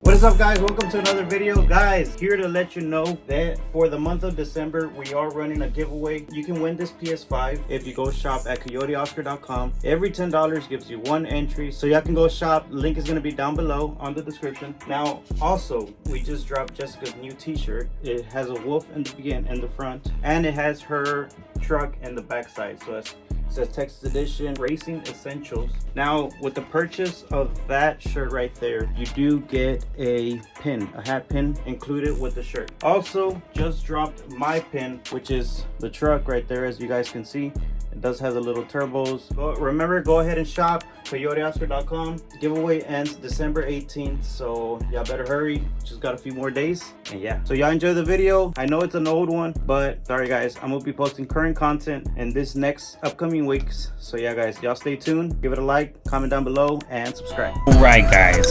What is up, guys? Welcome to another video. Guys, here to let you know that for the month of December we are running a giveaway. You can win this PS5 if you go shop at coyoteoscar.com. Every $10 gives you one entry, so y'all can go shop. Link is going to be down below on the description. Now also, we just dropped Jessica's new t-shirt. It has a wolf in the beginning and the front, and it has her truck in the back side. So it says Texas Edition Racing Essentials. Now with the purchase of that shirt right there, you do get a pin, a hat pin included with the shirt. Also just dropped my pin, which is the truck right there. As you guys can see, it does have the little turbos. Remember, go ahead and shop coyoteoscar.com. Giveaway ends December 18th, so y'all better hurry. Just got a few more days, and yeah. So y'all enjoy the video. I know it's an old one, but sorry guys, I'm gonna be posting current content in this next upcoming weeks. So yeah guys, y'all stay tuned. Give it a like, comment down below, and subscribe. All right guys,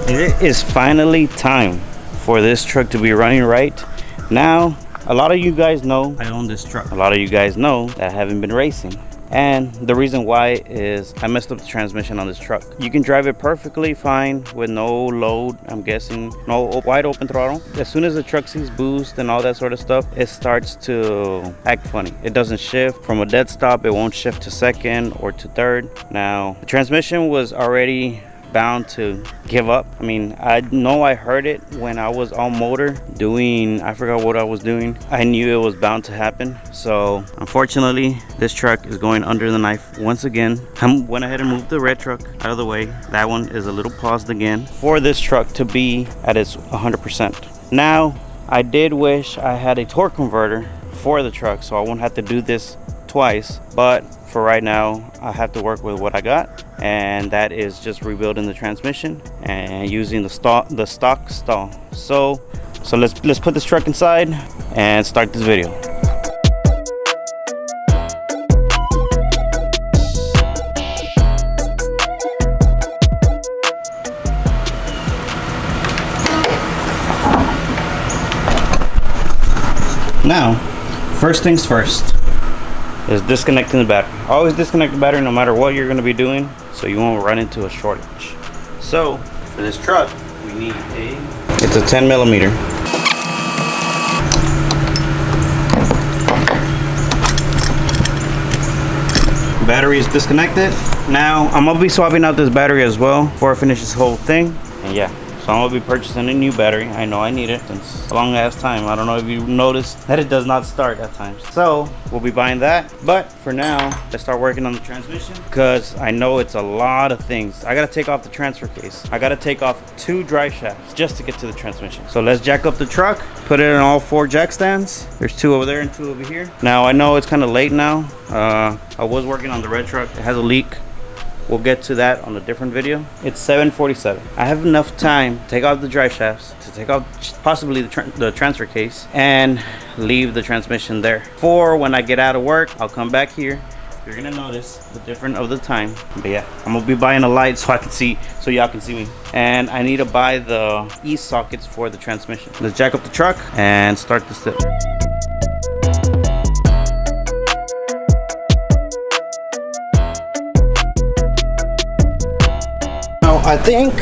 it is finally time for this truck to be running right now. A lot of you guys know I own this truck. A lot of you guys know that I haven't been racing. And the reason why is I messed up the transmission on this truck. You can drive it perfectly fine with no load, I'm guessing, no wide open throttle. As soon as the truck sees boost and all that sort of stuff, it starts to act funny. It doesn't shift from a dead stop. It won't shift to second or to third. Now, the transmission was already bound to give up. I mean, I know I heard it when I was on motor doing, I forgot what I was doing. I knew it was bound to happen. So unfortunately, this truck is going under the knife once again. I went ahead and moved the red truck out of the way. That one is a little paused again for this truck to be at its 100%. Now, I did wish I had a torque converter for the truck so I won't have to do this twice, but for right now I have to work with what I got, and that is just rebuilding the transmission and using the stock stall. So let's put this truck inside and start this video. Now, first things first is disconnecting the battery. Always disconnect the battery no matter what you're going to be doing, so you won't run into a shortage. So for this truck we need it's a 10mm. Battery is disconnected. Now I'm gonna be swapping out this battery as well before I finish this whole thing, and yeah. So I'm gonna be purchasing a new battery. I know I need it since a long ass time. I don't know if you noticed that it does not start at times. So we'll be buying that. But for now, let's start working on the transmission, because I know it's a lot of things. I gotta take off the transfer case. I gotta take off 2 drive shafts just to get to the transmission. So let's jack up the truck, put it in all 4 jack stands. There's 2 over there and 2 over here. Now I know it's kind of late now. I was working on the red truck. It has a leak. We'll get to that on a different video. It's 7:47. I have enough time to take off the drive shafts, to take off possibly the transfer case, and leave the transmission there. For when I get out of work, I'll come back here. You're gonna notice the difference of the time. But yeah, I'm gonna be buying a light so I can see, so y'all can see me. And I need to buy the e-sockets for the transmission. Let's jack up the truck and start this step. I think,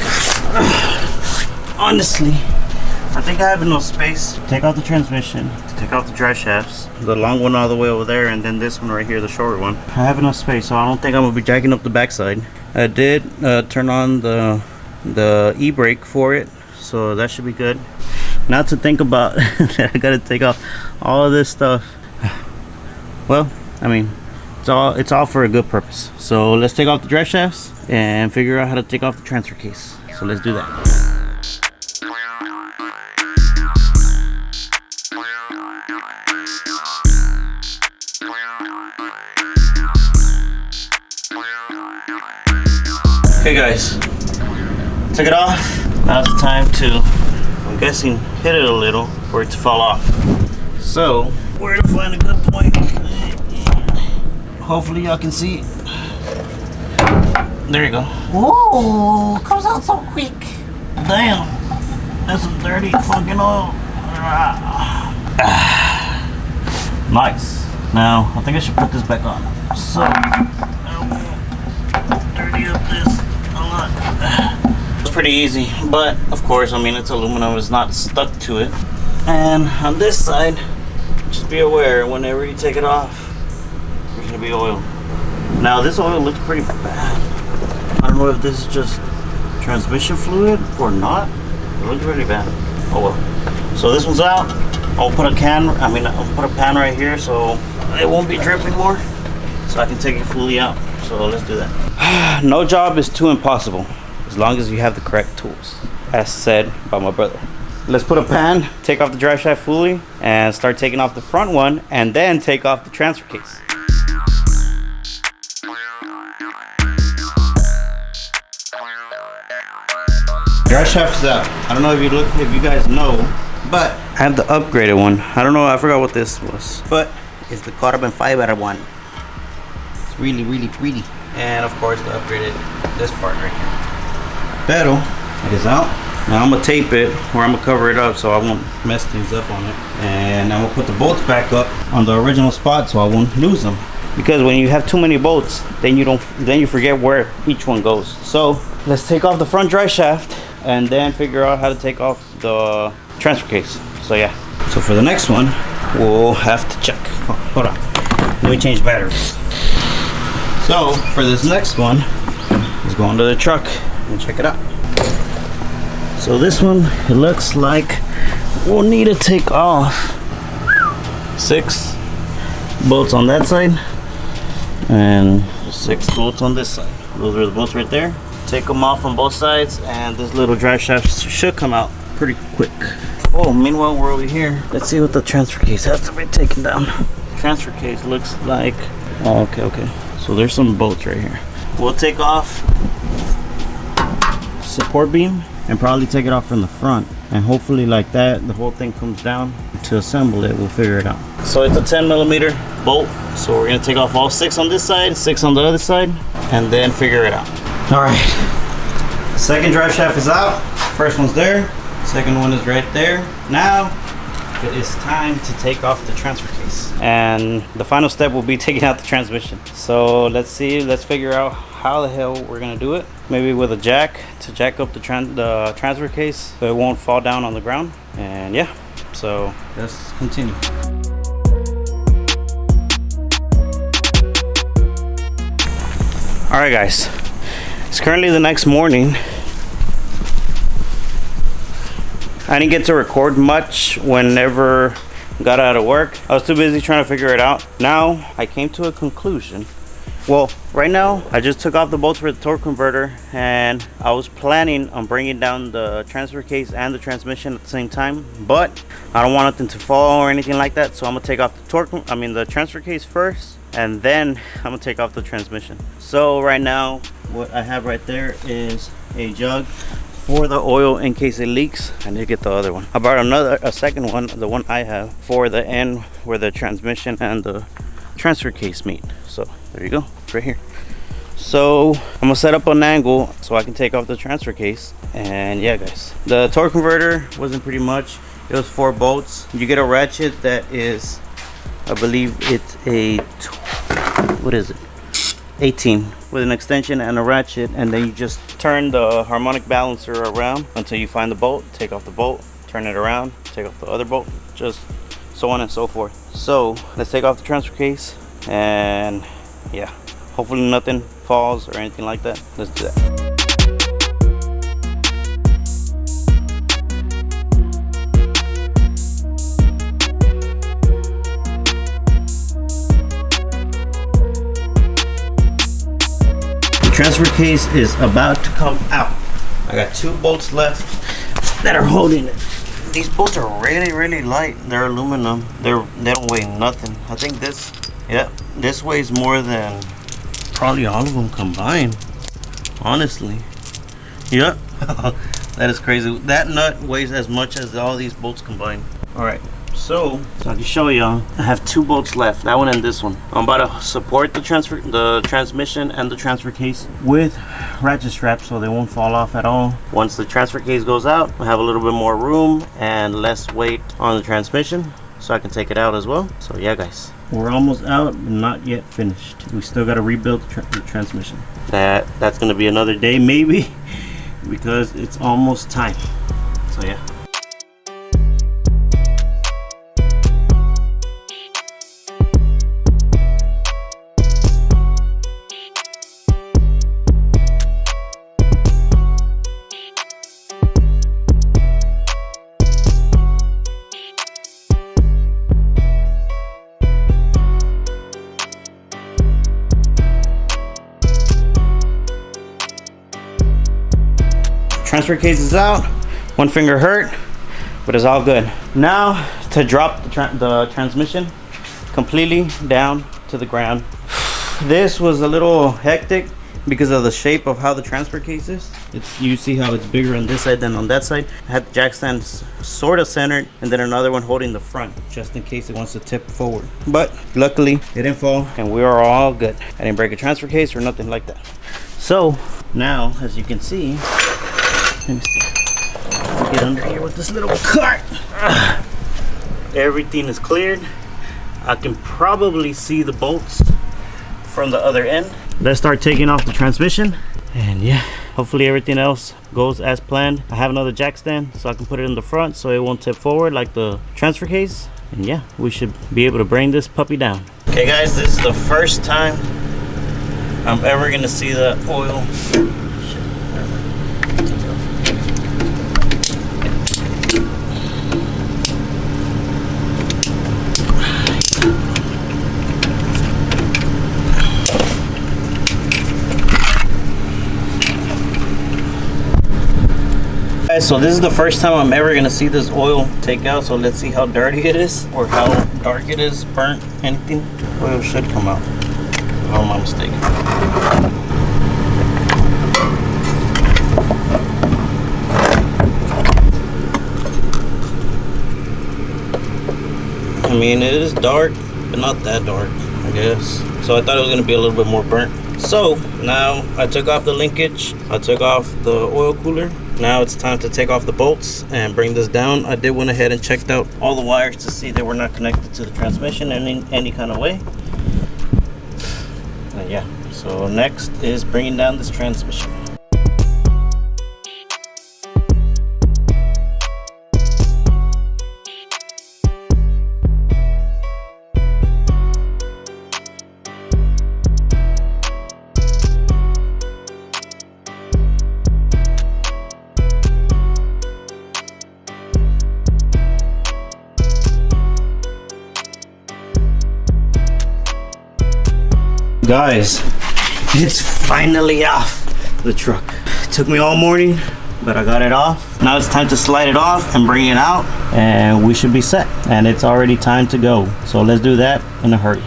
honestly, I think I have enough space to take out the transmission, to take out the drive shafts, the long one all the way over there, and then this one right here, the shorter one. I have enough space, so I don't think I'm gonna be jacking up the backside. I did turn on the e-brake for it, so that should be good. Not to think about that I gotta take off all of this stuff. Well, I mean, it's all for a good purpose. So let's take off the drive shafts and figure out how to take off the transfer case. So let's do that. Okay guys, took it off. Now's the time to, I'm guessing, hit it a little for it to fall off. So where to find a good point? Hopefully y'all can see. There you go. Whoa, comes out so quick. Damn, that's some dirty fucking oil. Nice. Now I think I should put this back on. So I won't dirty up this a lot. It's pretty easy, but of course, I mean, it's aluminum, it's not stuck to it. And on this side, just be aware whenever you take it off, there's gonna be oil. Now this oil looks pretty bad. I don't know if this is just transmission fluid or not. It looks really bad. Oh well. So this one's out. I'll put a I'll put a pan right here so it won't be dripping more, so I can take it fully out. So let's do that. No job is too impossible as long as you have the correct tools, as said by my brother. Let's put a pan, take off the drive shaft fully, and start taking off the front one, and then take off the transfer case. Drive shaft is out. I don't know if you guys know, but I have the upgraded one. I don't know, I forgot what this was, but it's the carbon fiber one. It's really, really pretty. And of course, the upgraded this part right here. Pero it is out. Now I'm gonna tape it, or I'm gonna cover it up so I won't mess things up on it. And I'm gonna put the bolts back up on the original spot so I won't lose them. Because when you have too many bolts, then you forget where each one goes. So let's take off the front drive shaft and then figure out how to take off the transfer case. So yeah. So for the next one, we'll have to check. Oh, hold on. Let me change batteries. So for this next one, let's go into the truck and check it out. So this one, it looks like we'll need to take off 6 bolts on that side and 6 bolts on this side. Those are the bolts right there. Take them off on both sides, and this little drive shaft should come out pretty quick. Oh, meanwhile we're over here. Let's see what the transfer case has to be taken down. Transfer case looks like, oh, okay. So there's some bolts right here. We'll take off support beam and probably take it off from the front, and hopefully like that the whole thing comes down. To assemble it, we'll figure it out. So it's a 10mm bolt, so we're gonna take off all 6 on this side, 6 on the other side, and then figure it out. All right, second drive shaft is out. First one's there, second one is right there. Now it is time to take off the transfer case, and the final step will be taking out the transmission. So let's figure out how the hell we're gonna do it. Maybe with a jack to jack up the transfer case so it won't fall down on the ground. And yeah, so let's continue. All right guys, it's currently the next morning. I didn't get to record much whenever I got out of work. I was too busy trying to figure it out. Now I came to a conclusion. Well, right now I just took off the bolts for the torque converter, and I was planning on bringing down the transfer case and the transmission at the same time, but I don't want nothing to fall or anything like that, so I'm gonna take off the transfer case first, and then I'm gonna take off the transmission. So right now what I have right there is a jug for the oil in case it leaks. I need to get the other one. I bought a second one, the one I have, for the end where the transmission and the transfer case meet. So there you go, right here. So I'm gonna set up an angle so I can take off the transfer case. And yeah guys, the torque converter wasn't pretty much. It was 4 bolts. You get a ratchet that is, I believe it's a, what is it, 18, with an extension and a ratchet, and then you just turn the harmonic balancer around until you find the bolt, take off the bolt, turn it around, take off the other bolt, just so on and so forth. So let's take off the transfer case, and yeah, hopefully nothing falls or anything like that. Let's do that. Transfer case is about to come out. I got 2 bolts left that are holding it. These bolts are really light. They're aluminum. They don't weigh nothing. I think this weighs more than probably all of them combined, honestly. Yep. That is crazy. That nut weighs as much as all these bolts combined. All right, so I can show y'all. I have 2 bolts left, that one and this one. I'm about to support the transmission and the transfer case with ratchet straps so they won't fall off at all. Once the transfer case goes out, I have a little bit more room and less weight on the transmission, so I can take it out as well. So yeah guys, we're almost out, but not yet finished. We still got to rebuild the transmission. That's gonna be another day maybe. because it's almost time. So yeah. Transfer case is out. One finger hurt, but it's all good. Now to drop the transmission completely down to the ground. This was a little hectic because of the shape of how the transfer case is. You see how it's bigger on this side than on that side. I had the jack stand sort of centered and then another one holding the front just in case it wants to tip forward. But luckily it didn't fall and we are all good. I didn't break a transfer case or nothing like that. So now, as you can see, let me see. Get under here with this little cart. Everything is cleared. I can probably see the bolts from the other end. Let's start taking off the transmission. And yeah, hopefully everything else goes as planned. I have another jack stand so I can put it in the front so it won't tip forward like the transfer case. And yeah, we should be able to bring this puppy down. Okay guys, this is the first time I'm ever gonna see the oil. So this is the first time I'm ever gonna see this oil take out, so let's see how dirty it is or how dark it is, burnt, anything. Oil should come out, if I'm not mistaken. I mean, it is dark, but not that dark, I guess. So I thought it was gonna be a little bit more burnt. So now I took off the linkage, I took off the oil cooler. Now it's time to take off the bolts and bring this down. I did went ahead and checked out all the wires to see they were not connected to the transmission in any kind of way. And yeah, so next is bringing down this transmission. Guys, it's finally off the truck. It took me all morning, but I got it off. Now it's time to slide it off and bring it out, and we should be set. And it's already time to go. So let's do that in a hurry.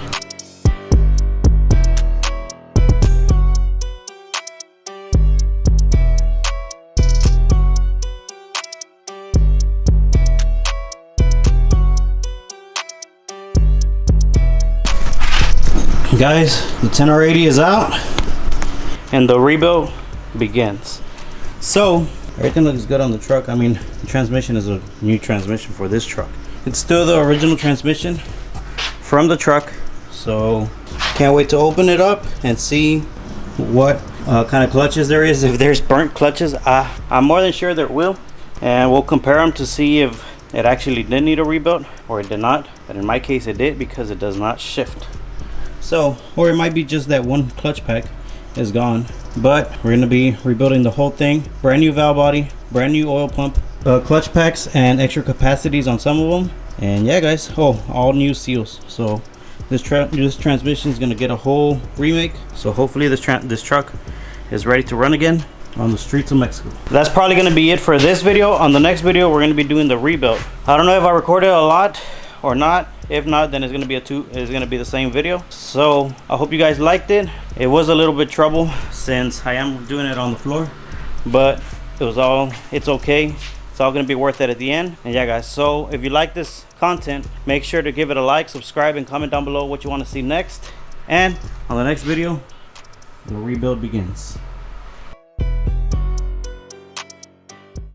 Guys, the 1080 is out and the rebuild begins. So everything looks good on the truck. I mean, the transmission is a new transmission for this truck. It's still the original transmission from the truck, so can't wait to open it up and see what kind of clutches there is. If there's burnt clutches, I'm more than sure there will, and we'll compare them to see if it actually did need a rebuild or it did not. But in my case it did, because it does not shift. So, or it might be just that one clutch pack is gone, but we're going to be rebuilding the whole thing. Brand new valve body, brand new oil pump, clutch packs and extra capacities on some of them. And yeah guys, all new seals. So this transmission is going to get a whole remake. So hopefully this truck is ready to run again on the streets of Mexico. That's probably going to be it for this video. On the next video we're going to be doing the rebuild. I don't know if I recorded a lot or not. If not, then it's gonna be the same video. So I hope you guys liked it. It was a little bit trouble since I am doing it on the floor, but it's okay. It's all gonna be worth it at the end. And yeah guys, so if you like this content, make sure to give it a like, subscribe, and comment down below what you want to see next. And on the next video, the rebuild begins.